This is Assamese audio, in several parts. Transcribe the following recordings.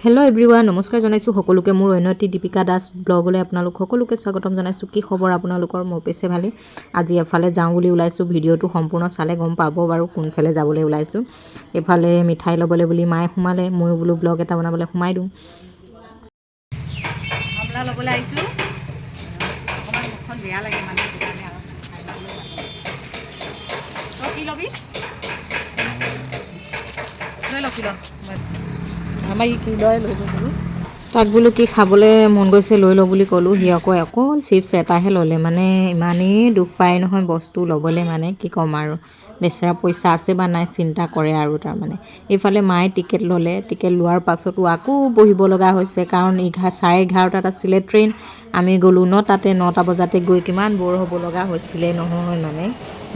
হেল্ল' এভৰিৱান, নমস্কাৰ জনাইছোঁ সকলোকে। মোৰ অন্যটি দীপিকা দাস ব্লগলৈ আপোনালোক সকলোকে স্বাগতম জনাইছোঁ। কি খবৰ আপোনালোকৰ? মোৰ পিছে ভালেই। আজি এফালে যাওঁ বুলি ওলাইছোঁ। ভিডিঅ'টো সম্পূৰ্ণ চালে গম পাব বাৰু কোনফালে যাবলৈ ওলাইছোঁ। এফালে মিঠাই ল'বলৈ বুলি মায়ে সোমালে, ময়ো বোলো ব্লগ এটা বনাবলৈ সোমাই দিওঁ। গামলা ল'বলৈ আহিছোঁ। অকণমান মুখখন বেয়া লাগে মানে সেইকাৰণে আৰু তই কি ল'বি? লৈ ল কি ল আমাৰ ই কি লয় লৈ বোলো। তাক বোলো কি খাবলৈ মন গৈছে লৈ ল বুলি ক'লোঁ। সি আকৌ অকল চিপছ এটাহে ল'লে। মানে ইমানেই দুখ পায় নহয় বস্তু ল'বলৈ, মানে কি ক'ম আৰু। বেচেৰা পইচা আছে বা নাই চিন্তা কৰে আৰু তাৰমানে। এইফালে মায়ে টিকেট ল'লে। টিকেট লোৱাৰ পাছতো আকৌ বহিব লগা হৈছে, কাৰণ 11:30 আছিলে ট্ৰেইন। আমি গ'লোঁ 9টাতে। 9টা বজাতে গৈ কিমান ব'ৰ হ'ব লগা হৈছিলে নহয়। মানে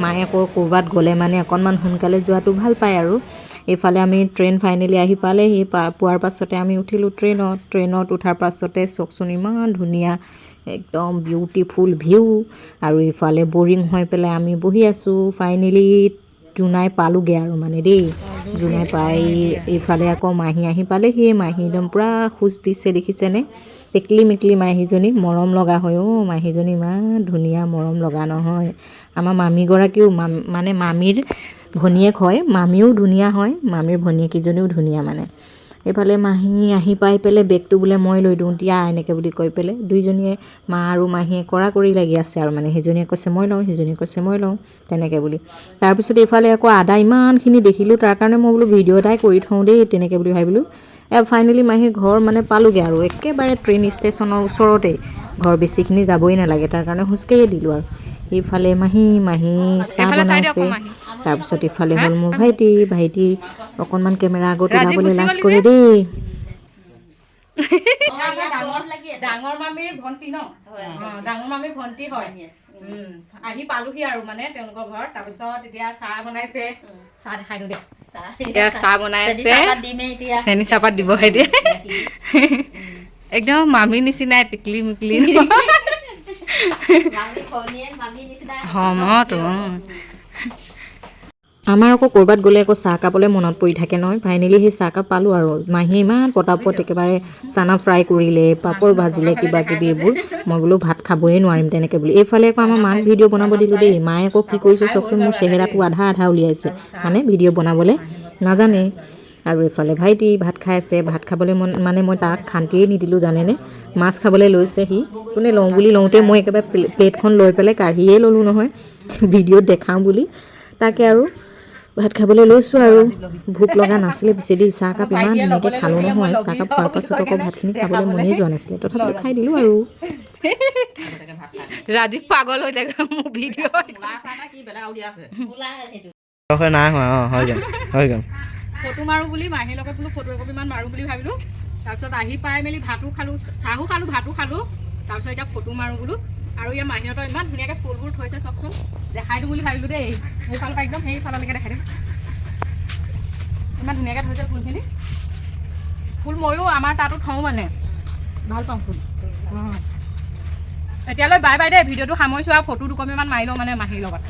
মায়ে আকৌ ক'ৰবাত গ'লে মানে অকণমান সোনকালে যোৱাটো ভাল পায় আৰু। এইফালে আমি ট্ৰেইন ফাইনেলি আহি পালেহি। পোৱাৰ পাছতে আমি উঠিলোঁ ট্ৰেইনত উঠাৰ পাছতে চাওকচোন ইমান ধুনীয়া একদম বিউটিফুল ভিউ। আৰু ইফালে বৰিং হৈ পেলাই আমি বহি আছোঁ। ফাইনেলি জোনাই পালোগৈ আৰু মানে দেই। জোনাই পাই এইফালে আকৌ মাহী আহি পালেহি। মাহী একদম পূৰা খোজ দিছে, দেখিছেনে? টেকলি মেকলি মাহীজনী, মৰম লগা হয় অ'। মাহীজনী ইমান ধুনীয়া, মৰম লগা নহয়। আমাৰ মামীগৰাকীও মানে মামীৰ ভনীয়েক হয়। মামীও ধুনীয়া হয়, মামীৰ ভনীয়েকীজনীও ধুনীয়া মানে। এইফালে মাহী আহি পাই পেলাই বেগটো বোলে মই লৈ দিওঁ দিয়া এনেকৈ বুলি কৈ পেলাই দুইজনীয়ে, মা আৰু মাহীয়ে কৰা কৰি লাগি আছে আৰু মানে। সিজনীয়ে কৈছে মই লওঁ, সিজনীয়ে কৈছে মই লওঁ, তেনেকৈ বুলি। তাৰপিছত এইফালে আকৌ আদা ইমানখিনি দেখিলোঁ, তাৰ কাৰণে মই বোলো ভিডিঅ' এটাই কৰি থওঁ দেই, তেনেকৈ বুলি ভাবিলোঁ। ফাইনেলি মাহীৰ ঘৰ মানে পালোগৈ আৰু একেবাৰে ট্ৰেইন ষ্টেচনৰ ওচৰতেই ঘৰ। বেছিখিনি যাবই নালাগে, তাৰ কাৰণে খোজকাঢ়িয়ে দিলোঁ আৰু। এইফালে মাহী চাহ বনাইছে। তাৰপিছত ইফালে হ'ল মোৰ ভাইটি অকণমান কেমেৰা আগত ওলাবলৈ লাজ কৰে দেই। ডাঙৰ মামীৰ ভণ্টি ন? ডাঙৰ মামীৰ ভণ্টি হয়। আহি পালোহি আৰু মানে তেওঁলোকৰ ঘৰত। তাৰপিছত এতিয়া চাহ বনাইছে। চাহ দেখাই দিওঁ দে। এতিয়া চাহ বনাই আছে, চেনি চাহপাত দিবহে দিয়ে। একদম মামীৰ নিচিনাই টিকলি মিকলি। আমাৰ আকৌ ক'ৰবাত গ'লে আকৌ চাহকাপলৈ মনত পৰি থাকে নহয়। ফাইনেলি সেই চাহকাপ পালোঁ আৰু। মাহীয়ে ইমান পটাপট একেবাৰে চানা ফ্ৰাই কৰিলে, পাপৰ ভাজিলে, কিবা কিবি এইবোৰ। মই বোলো ভাত খাবই নোৱাৰিম তেনেকৈ বুলি। এইফালে আকৌ আমাৰ মাক ভিডিঅ' বনাব দিলোঁ দেই। মায়ে আকৌ কি কৰিছে চাওকচোন, মোৰ চেহেৰাটো আধা উলিয়াইছে, মানে ভিডিঅ' বনাবলৈ নাজানে। আৰু এইফালে ভাইটি ভাত খাই আছে। ভাত খাবলৈ মানে মই তাক শান্তিয়ে নিদিলোঁ জানেনে। মাছ খাবলৈ লৈছে সি। কোনে লওঁ বুলি লওঁতে মই একেবাৰে প্লেটখন লৈ পেলাই কাঢ়িয়ে ল'লোঁ নহয়, ভিডিঅ'ত দেখাওঁ বুলি। তাকে আৰু ভাত খাবলৈ লৈছোঁ আৰু। ভোক লগা নাছিলে পিছে দেই। চাহকাপ ইমান ধুনীয়াকৈ খালোঁ নহয়। চাহকাপ খোৱাৰ পাছত আকৌ ভাতখিনি খাবলৈ মনেই যোৱা নাছিলে, তথাপিতো খাই দিলোঁ আৰু। ৰাজীৱ পাগল হৈ থাকে মোৰ ভিডিঅ'। ফটো মাৰোঁ বুলি মাহীৰ লগত বোলো ফটো একপিমান মাৰোঁ বুলি ভাবিলোঁ। তাৰপিছত আহি পাই মেলি ভাতো খালোঁ, চাহো খালোঁ, ভাতো খালোঁ। তাৰপিছত এতিয়া ফটো মাৰোঁ বোলো। আৰু ইয়াৰ মাহীহঁতৰ ইমান ধুনীয়াকৈ ফুলবোৰ থৈছে চাওকচোন। দেখাই দিওঁ বুলি ভাবিলোঁ দেই। সেইফালৰ পৰা একদম সেইফাললৈকে দেখাই দিম। ইমান ধুনীয়াকৈ থৈছে ফুলখিনি। ফুল ময়ো আমাৰ তাতো থওঁ মানে, ভাল পাওঁ ফুল। এতিয়ালৈ বাই বাই দেই। ভিডিঅ'টো সামৰিছোঁ আৰু ফটো দুকপিমান মাৰি লওঁ মানে মাহীৰ লগত।